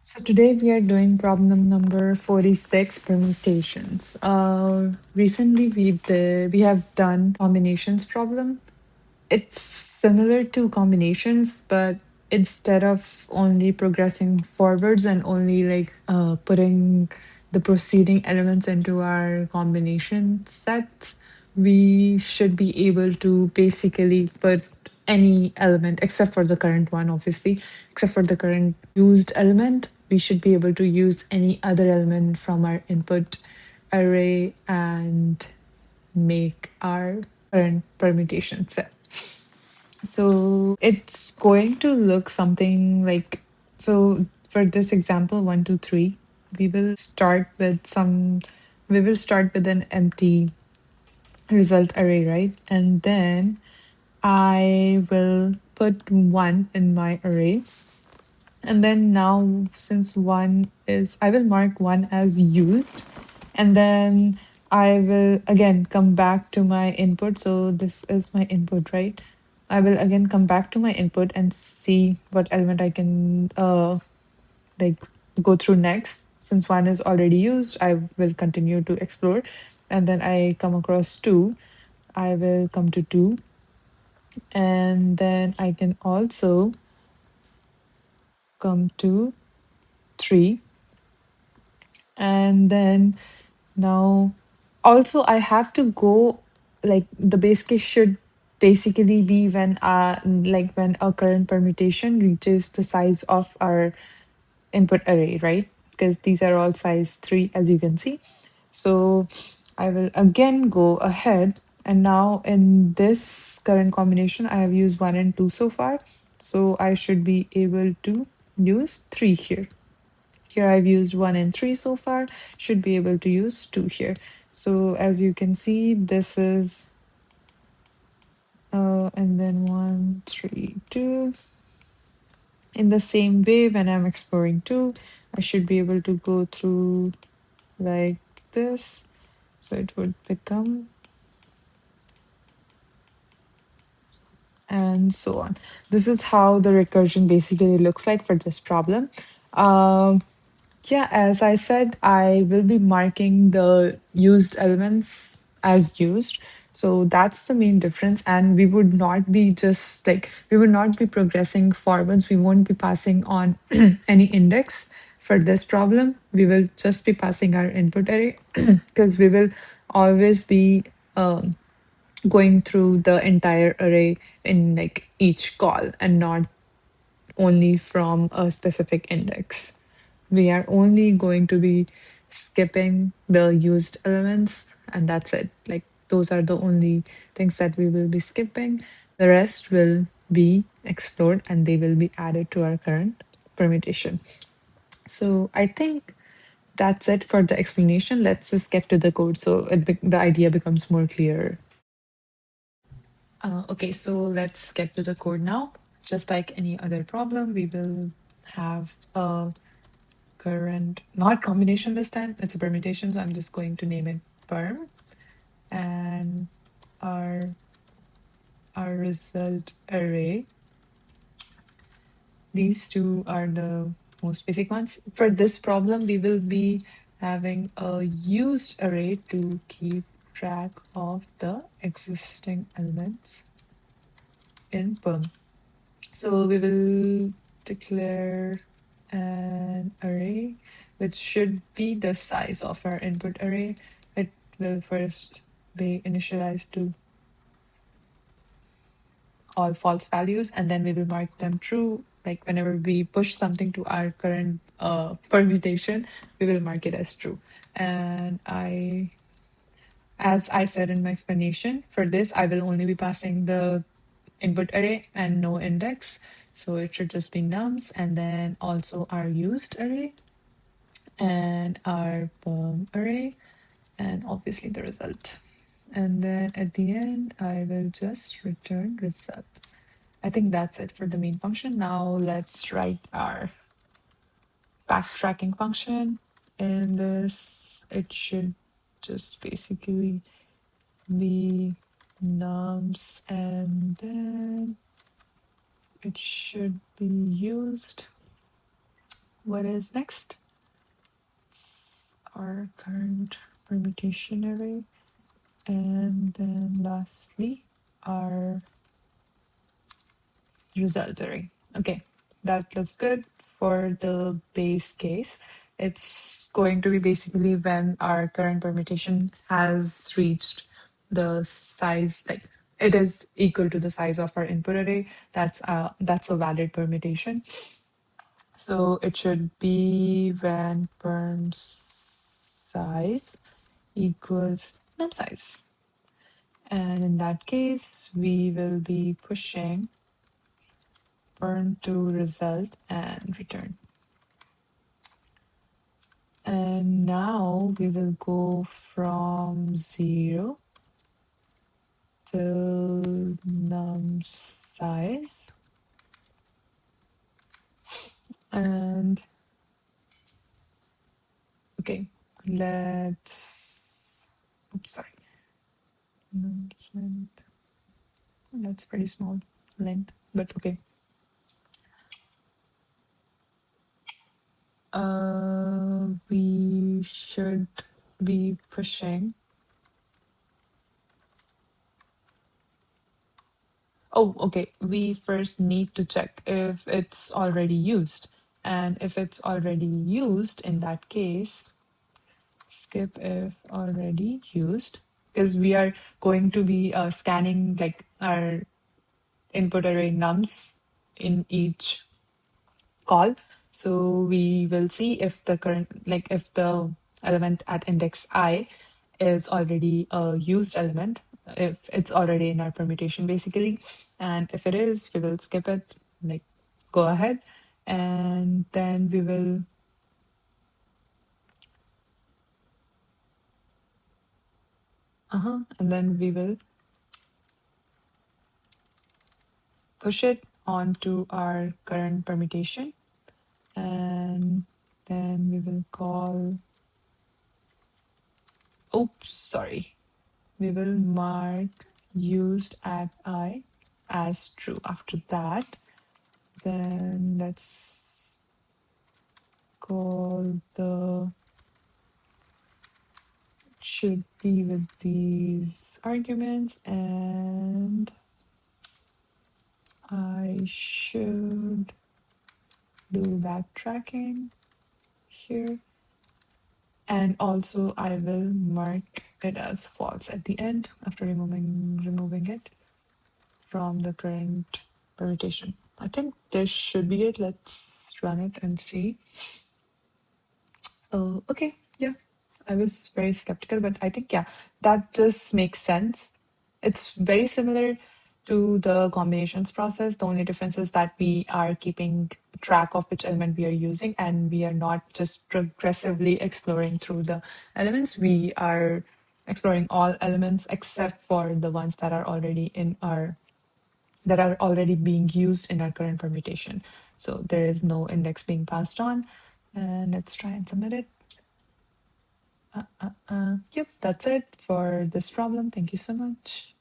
So today we are doing problem number 46, permutations. Recently we have done combinations problem. It's similar to combinations, but instead of only progressing forwards and only putting the preceding elements into our combination sets, we should be able to basically put any element except for the current one, obviously, except for the current used element. We should be able to use any other element from our input array and make our current permutation set. So it's going to look something like, so for this example, 1, 2, 3, we will start with an empty result array, right? And then I will put 1 in my array. And then now, since I will mark 1 as used. And then I will again come back to my input. So this is my input, right? I will again come back to my input and see what element I can like go through next. Since 1 is already used, I will continue to explore. And then I come across 2. I will come to 2. And then I can also come to 3. And then now also I have to go, like the base case should basically be when our current permutation reaches the size of our input array, right? Because these are all size 3, as you can see. So I will again go ahead, and now in this current combination I have used 1 and 2 so far, so I should be able to use 3 here. Here I've used 1 and 3 so far, should be able to use 2 here. So as you can see, this is, and then 1, 3, 2. In the same way, when I'm exploring 2, I should be able to go through like this. So it would become, and so on. This is how the recursion basically looks like for this problem. Um, Yeah, as I said, I will be marking the used elements as used. So that's the main difference. And we would not be we would not be progressing forwards. We won't be passing on any index for this problem. We will just be passing our input array because we will always be going through the entire array in like each call and not only from a specific index. We are only going to be skipping the used elements, and that's it. Like, those are the only things that we will be skipping. The rest will be explored and they will be added to our current permutation. So I think that's it for the explanation. Let's just get to the code so the idea becomes more clear. Okay, so let's get to the code now. Just like any other problem, we will have a current, not combination this time, it's a permutation, so I'm just going to name it perm. And our our result array, these two are the most basic ones. For this problem, we will be having a used array to keep track of the existing elements in perm. So we will declare an array which should be the size of our input array. It will first be initialized to all false values, and then we will mark them true. Like whenever we push something to our current permutation, we will mark it as true. And as I said in my explanation, for this, I will only be passing the input array and no index. So it should just be nums, and then also our used array and our perm array, and obviously the result. And then at the end, I will just return result. I think that's it for the main function. Now let's write our backtracking function. In this, it should just basically be nums, and then it should be used. What is next? Our current permutation array. And then lastly, our result array. Okay, that looks good for the base case. It's going to be basically when our current permutation has reached the size, like it is equal to the size of our input array. That's a valid permutation. So it should be when perm size equals num size. And in that case, we will be pushing perm to result and return. And now we will go from 0 till num size. And okay, oops, sorry. Nums length. That's pretty small length, but okay. We should be pushing. Oh, okay. We first need to check if it's already used. And if it's already used, in that case, skip if already used, because we are going to be scanning like our input array nums in each call. So we will see if the current, like if the element at index I is already a used element, if it's already in our permutation basically. And if it is, we will skip it, like go ahead. And then we will, and then we will push it onto our current permutation. And then we will call, oops, sorry. We will mark used at I as true. After that, then let's call the should be with these arguments, and I should do backtracking here. And also I will mark it as false at the end after removing it from the current permutation. I think this should be it. Let's run it and see. Oh, okay. Yeah. I was very skeptical, but I think, yeah, that just makes sense. It's very similar to the combinations process. The only difference is that we are keeping track of which element we are using, and we are not just progressively exploring through the elements. We are exploring all elements except for the ones that are already being used in our current permutation. So there is no index being passed on. And let's try and submit it. Yep, that's it for this problem. Thank you so much.